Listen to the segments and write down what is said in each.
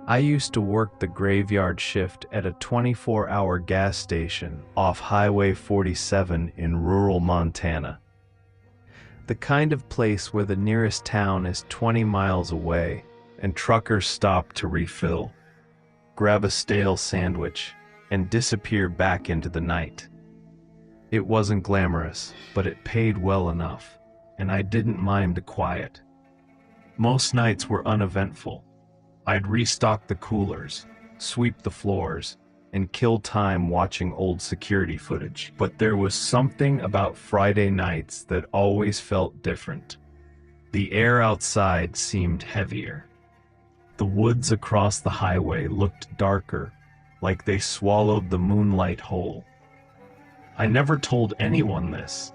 I used to work the graveyard shift at a 24-hour gas station off Highway 47 in rural Montana. The kind of place where the nearest town is 20 miles away and truckers stop to refill, grab a stale sandwich, and disappear back into the night. It wasn't glamorous, but it paid well enough, and I didn't mind the quiet. Most nights were uneventful. I'd restock the coolers, sweep the floors, and kill time watching old security footage. But there was something about Friday nights that always felt different. The air outside seemed heavier. The woods across the highway looked darker, like they swallowed the moonlight whole. I never told anyone this,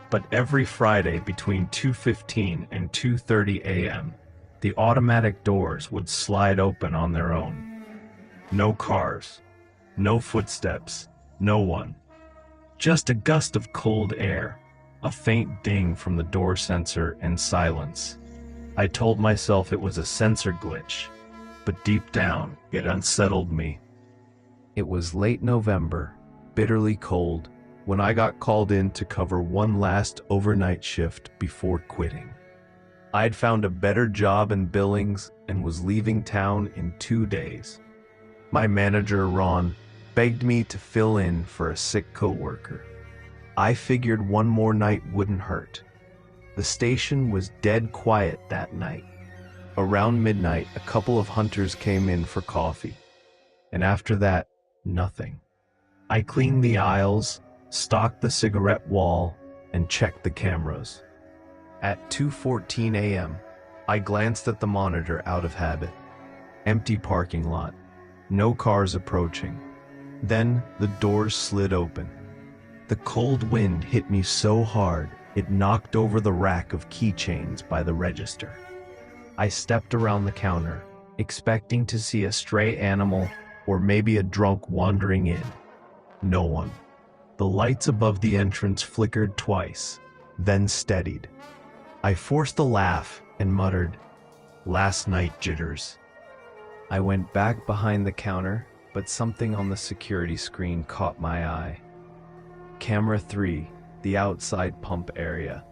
but every Friday between 2:15 and 2:30 a.m., the automatic doors would slide open on their own. No cars, no footsteps, no one. Just a gust of cold air, a faint ding from the door sensor, and silence. I told myself it was a sensor glitch, but deep down, it unsettled me. It was late November, bitterly cold, when I got called in to cover one last overnight shift before quitting. I'd found a better job in Billings and was leaving town in 2 days. My manager, Ron, begged me to fill in for a sick coworker. I figured one more night wouldn't hurt. The station was dead quiet that night. Around midnight, a couple of hunters came in for coffee, and after that, nothing. I cleaned the aisles, stocked the cigarette wall, and checked the cameras. At 2:14 a.m., I glanced at the monitor out of habit. Empty parking lot. No cars approaching. Then the doors slid open. The cold wind hit me so hard, it knocked over the rack of keychains by the register. I stepped around the counter, expecting to see a stray animal or maybe a drunk wandering in. No one. The lights above the entrance flickered twice, then steadied. I forced a laugh and muttered, "Last night jitters." I went back behind the counter, but something on the security screen caught my eye. Camera 3, the outside pump area.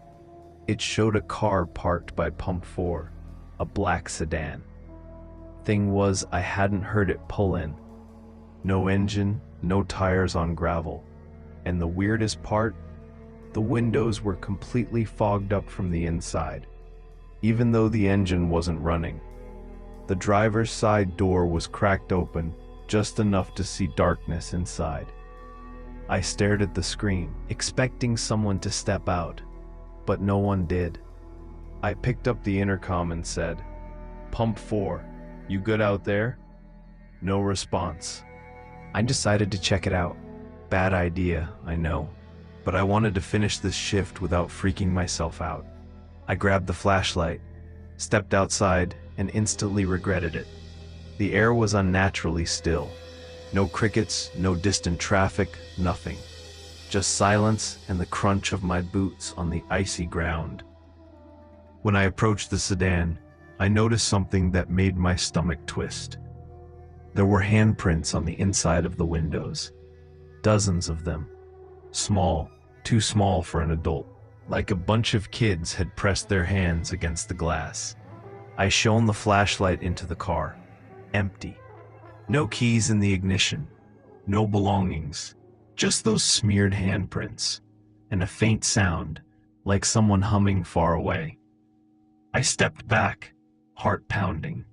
It showed a car parked by pump 4, a black sedan. Thing was, I hadn't heard it pull in. No engine, no tires on gravel. And the weirdest part? The windows were completely fogged up from the inside, even though the engine wasn't running. The driver's side door was cracked open, just enough to see darkness inside. I stared at the screen, expecting someone to step out, but no one did. I picked up the intercom and said, "Pump 4, you good out there?" No response. I decided to check it out. Bad idea, I know, but I wanted to finish this shift without freaking myself out. I grabbed the flashlight, stepped outside, and instantly regretted it. The air was unnaturally still. No crickets, no distant traffic, nothing. Just silence and the crunch of my boots on the icy ground. When I approached the sedan, I noticed something that made my stomach twist. There were handprints on the inside of the windows. Dozens of them. Small, too small for an adult. Like a bunch of kids had pressed their hands against the glass. I shone the flashlight into the car. Empty. No keys in the ignition. No belongings. Just those smeared handprints. And a faint sound, like someone humming far away. I stepped back, heart pounding.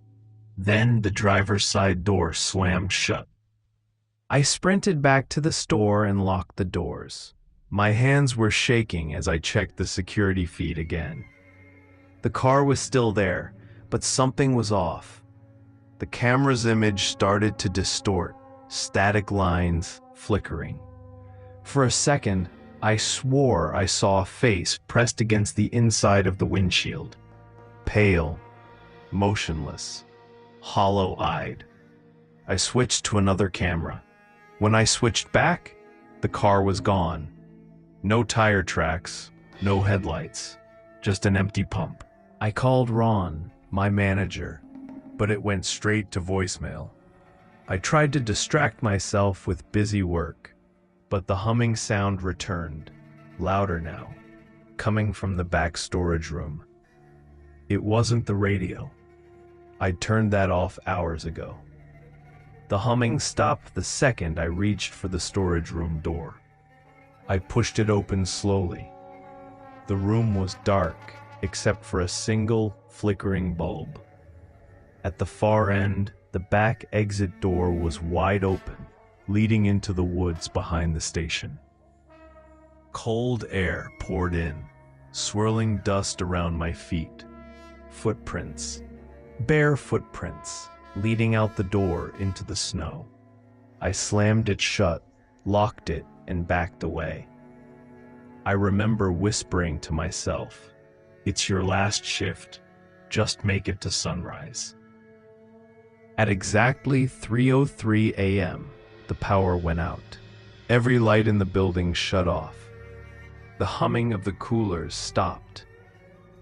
Then the driver's side door slammed shut. I sprinted back to the store and locked the doors. My hands were shaking as I checked the security feed again. The car was still there, but something was off. The camera's image started to distort, static lines flickering. For a second, I swore I saw a face pressed against the inside of the windshield. Pale, motionless, hollow-eyed. I switched to another camera. When I switched back, the car was gone. No tire tracks, no headlights, just an empty pump. I called Ron, my manager. but it went straight to voicemail. I tried to distract myself with busy work, but the humming sound returned, louder now, coming from the back storage room. It wasn't the radio. I'd turned that off hours ago. The humming stopped the second I reached for the storage room door. I pushed it open slowly. The room was dark, except for a single, flickering bulb. At the far end, the back exit door was wide open, leading into the woods behind the station. Cold air poured in, swirling dust around my feet. Footprints, bare footprints, leading out the door into the snow. I slammed it shut, locked it, and backed away. I remember whispering to myself, "It's your last shift. Just make it to sunrise." At exactly 3:03 a.m., the power went out. Every light in the building shut off. The humming of the coolers stopped.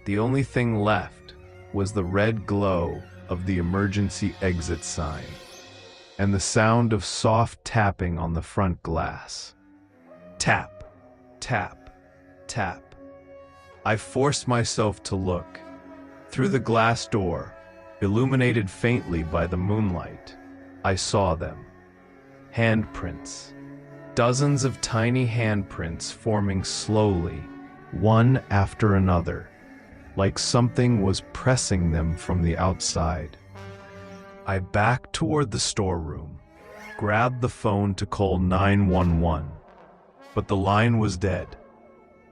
The only thing left was the red glow of the emergency exit sign and the sound of soft tapping on the front glass. Tap, tap, tap. I forced myself to look. Through the glass door, illuminated faintly by the moonlight, I saw them. Handprints. Dozens of tiny handprints forming slowly, one after another, like something was pressing them from the outside. I backed toward the storeroom, grabbed the phone to call 911, but the line was dead.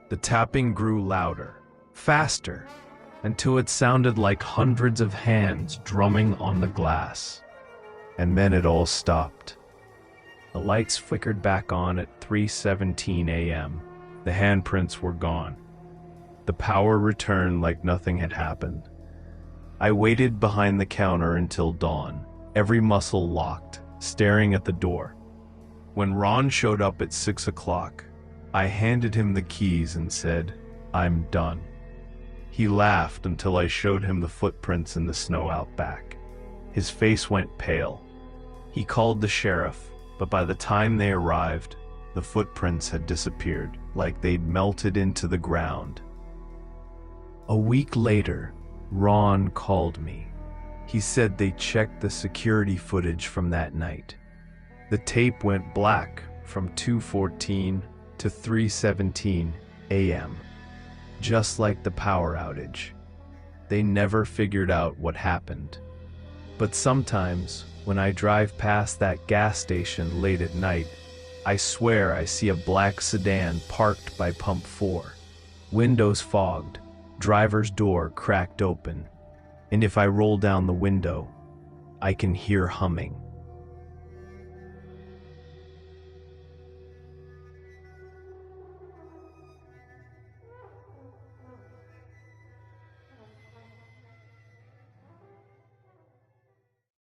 The tapping grew louder, faster, until it sounded like hundreds of hands drumming on the glass. And then it all stopped. The lights flickered back on at 3:17 a.m. The handprints were gone. The power returned like nothing had happened. I waited behind the counter until dawn, every muscle locked, staring at the door. When Ron showed up at 6 o'clock, I handed him the keys and said, "I'm done." He laughed until I showed him the footprints in the snow out back. His face went pale. He called the sheriff, but by the time they arrived, the footprints had disappeared, like they'd melted into the ground. A week later, Ron called me. He said they checked the security footage from that night. The tape went black from 2:14 to 3:17 a.m., just like the power outage. They never figured out what happened. But sometimes, when I drive past that gas station late at night, I swear I see a black sedan parked by pump 4. Windows fogged, driver's door cracked open, and if I roll down the window, I can hear humming.